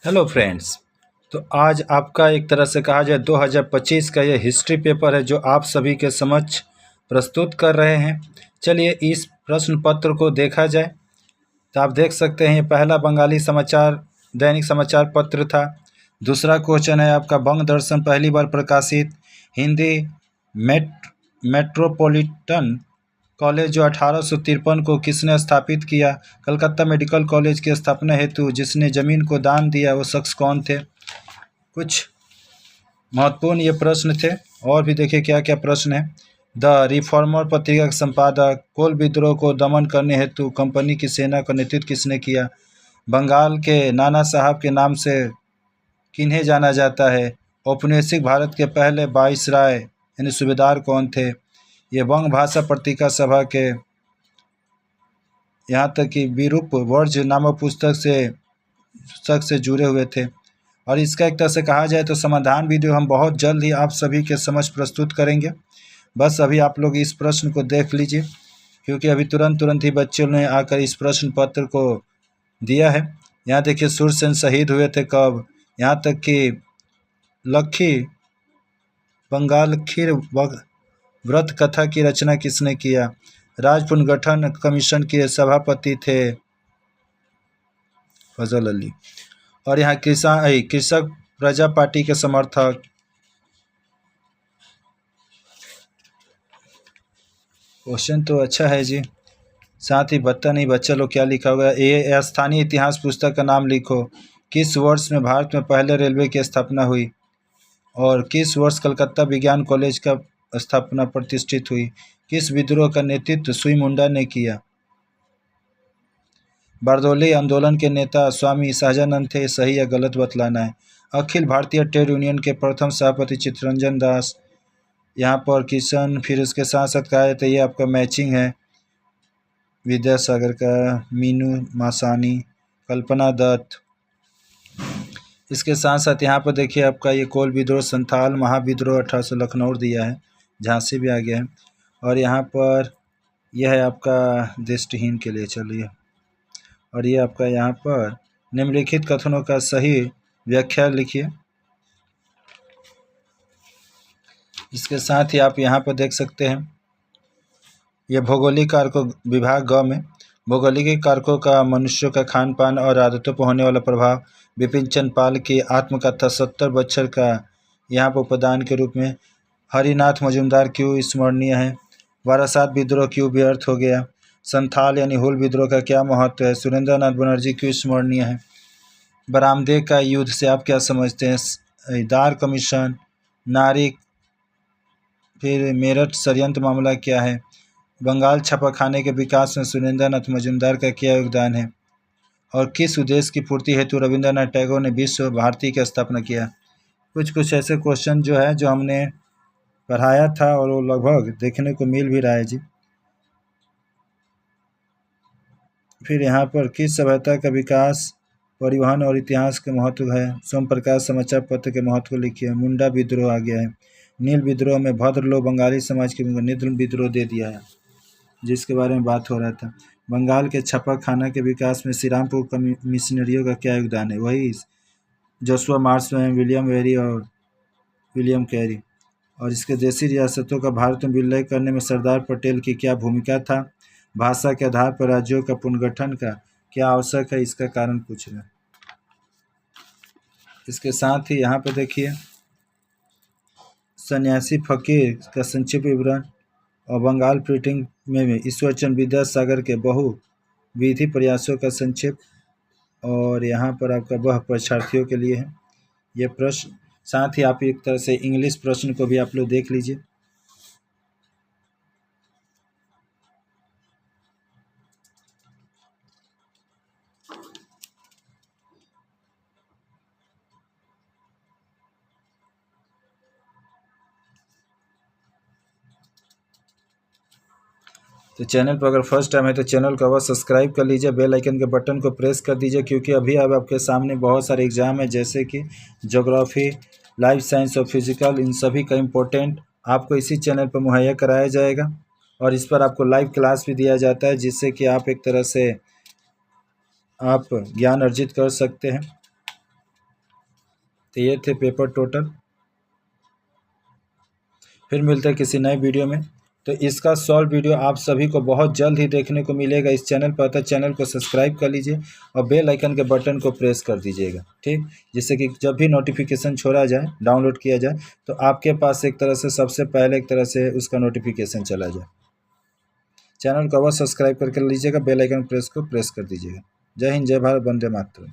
Hello friends. तो आज आपका एक तरह से कहा जाए 2025 का ये हिस्ट्री पेपर है जो आप सभी के समक्ष प्रस्तुत कर रहे हैं। चलिए इस प्रश्न पत्र को देखा जाए। तो आप देख सकते हैं ये पहला बंगाली समाचार दैनिक समाचार पत्र था। दूसरा क्वेश्चन है आपका बंग दर्शन पहली बार प्रकाशित हिंदी मेट्रोपॉलिटन कॉलेज जो 1853 को किसने स्थापित किया। कलकत्ता मेडिकल कॉलेज की स्थापना हेतु जिसने ज़मीन को दान दिया वो शख्स कौन थे। कुछ महत्वपूर्ण ये प्रश्न थे। और भी देखिए क्या क्या प्रश्न है। द रिफॉर्मर पत्रिका के संपादक कोल विद्रोह को दमन करने हेतु कंपनी की सेना का नेतृत्व किसने किया। बंगाल के नाना साहब के नाम से किन्हें जाना जाता है। औपनिवेशिक भारत के पहले वाइसराय यानी सूबेदार कौन थे। ये वंग भाषा पत्रिका सभा के यहाँ तक कि विरूप वर्ज नामक पुस्तक से जुड़े हुए थे। और इसका एक तरह से कहा जाए तो समाधान वीडियो हम बहुत जल्द ही आप सभी के समक्ष प्रस्तुत करेंगे। बस अभी आप लोग इस प्रश्न को देख लीजिए क्योंकि अभी तुरंत ही बच्चों ने आकर इस प्रश्न पत्र को दिया है। यहाँ देखिए सूरसेन शहीद हुए थे कब। यहाँ तक कि लखी बंगाल खीर व्रत कथा की रचना किसने किया। राज्य पुनर्गठन कमीशन के सभापति थे फजल अली। और यहाँ कृषक प्रजा पार्टी के समर्थक क्वेश्चन तो अच्छा है जी। साथ ही बच्चा लोग क्या लिखा हुआ है। ये स्थानीय इतिहास पुस्तक का नाम लिखो। किस वर्ष में भारत में पहले रेलवे की स्थापना हुई और किस वर्ष कलकत्ता विज्ञान कॉलेज का स्थापना प्रतिष्ठित हुई। किस विद्रोह का नेतृत्व सुई मुंडा ने किया। बारदोली आंदोलन के नेता स्वामी सहजानंद थे, सही या गलत बतलाना है। अखिल भारतीय ट्रेड यूनियन के प्रथम सभापति चित्तरंजन दास। यहाँ पर किशन फिर उसके साथ साथ कहा जाता है ये आपका मैचिंग है। विद्यासागर का मीनू मासानी, कल्पना दत्त। इसके साथ साथ यहाँ पर देखिए आपका ये कोल विद्रोह संथाल महाविद्रोह 1800 लखनऊ दिया है, झांसी भी आ गया है। और यहाँ पर यह है आपका दृष्टिहीन के लिए। चलिए और ये आपका यहाँ पर निम्नलिखित कथनों का सही व्याख्या लिखिए। इसके साथ ही आप यहाँ पर देख सकते हैं ये भौगोलिक कारकों विभाग ग में भौगोलिक कारकों का मनुष्यों का खान पान और आदतों पर होने वाला प्रभाव। विपिन चंद्र पाल की आत्मकथा 70 बच्चर का यहाँ पर उपदान के रूप में। हरिनाथ मजूमदार क्यों स्मरणीय है। वारासात विद्रोह क्यों व्यर्थ हो गया। संथाल यानी हुल विद्रोह का क्या महत्व है। सुरेंद्र नाथ बनर्जी क्यों स्मरणीय है। बरामदे का युद्ध से आप क्या समझते हैं। दार कमीशन, नारिक, फिर मेरठ षड्यंत्र मामला क्या है। बंगाल छापाखाने के विकास में सुरेंद्र नाथ मजूमदार का क्या योगदान है। और किस उद्देश्य की पूर्ति हेतु रविंद्रनाथ टैगोर ने विश्व भारती की स्थापना किया। कुछ ऐसे क्वेश्चन जो है जो हमने पढ़ाया था और वो लगभग देखने को मिल भी रहा है जी। फिर यहाँ पर किस सभ्यता का विकास परिवहन और इतिहास के महत्व है। सोम प्रकाश समाचार पत्र के महत्व को लिखिए। मुंडा विद्रोह आ गया है। नील विद्रोह में भद्र लोग बंगाली समाज के निधन विद्रोह दे दिया है जिसके बारे में बात हो रहा था। बंगाल के छापा खाना के विकास में श्रीरामपुर मिशनरियों का क्या योगदान है। वही जोशुआ मार्शल, विलियम वेरी और विलियम कैरी। और इसके देशी रियासतों का भारत में विलय करने में सरदार पटेल की क्या भूमिका था। भाषा के आधार पर राज्यों का पुनर्गठन का क्या आवश्यक है, इसका कारण पूछ रहे हैं। इसके साथ ही यहाँ पर देखिए सन्यासी फकीर का संक्षिप्त विवरण और बंगाल प्रिंटिंग में ईश्वरचंद्र विद्यासागर के बहुविधि प्रयासों का संक्षेप। और यहाँ पर आपका वह परीक्षार्थियों के लिए है ये प्रश्न। साथ ही आप एक तरह से इंग्लिश प्रश्न को भी आप लोग देख लीजिए। तो चैनल पर अगर फर्स्ट टाइम है तो चैनल को अवश्य सब्सक्राइब कर लीजिए, बेल आइकन के बटन को प्रेस कर दीजिए क्योंकि अभी अब आपके सामने बहुत सारे एग्जाम है जैसे कि ज्योग्राफी, लाइफ साइंस और फिजिकल। इन सभी का इम्पोर्टेंट आपको इसी चैनल पर मुहैया कराया जाएगा और इस पर आपको लाइव क्लास भी दिया जाता है जिससे कि आप एक तरह से आप ज्ञान अर्जित कर सकते हैं। तो ये थे पेपर टोटल। फिर मिलते हैं किसी नए वीडियो में। तो इसका सॉल्व वीडियो आप सभी को बहुत जल्द ही देखने को मिलेगा इस चैनल पर। तो चैनल को सब्सक्राइब कर लीजिए और बेल आइकन के बटन को प्रेस कर दीजिएगा, ठीक, जिससे कि जब भी नोटिफिकेशन छोड़ा जाए, डाउनलोड किया जाए, तो आपके पास एक तरह से सबसे पहले एक तरह से उसका नोटिफिकेशन चला जाए। चैनल को अवश्य सब्सक्राइब करके लीजिएगा, बेल आइकन प्रेस कर दीजिएगा। जय हिंद, जय भारत, वंदे मातरम।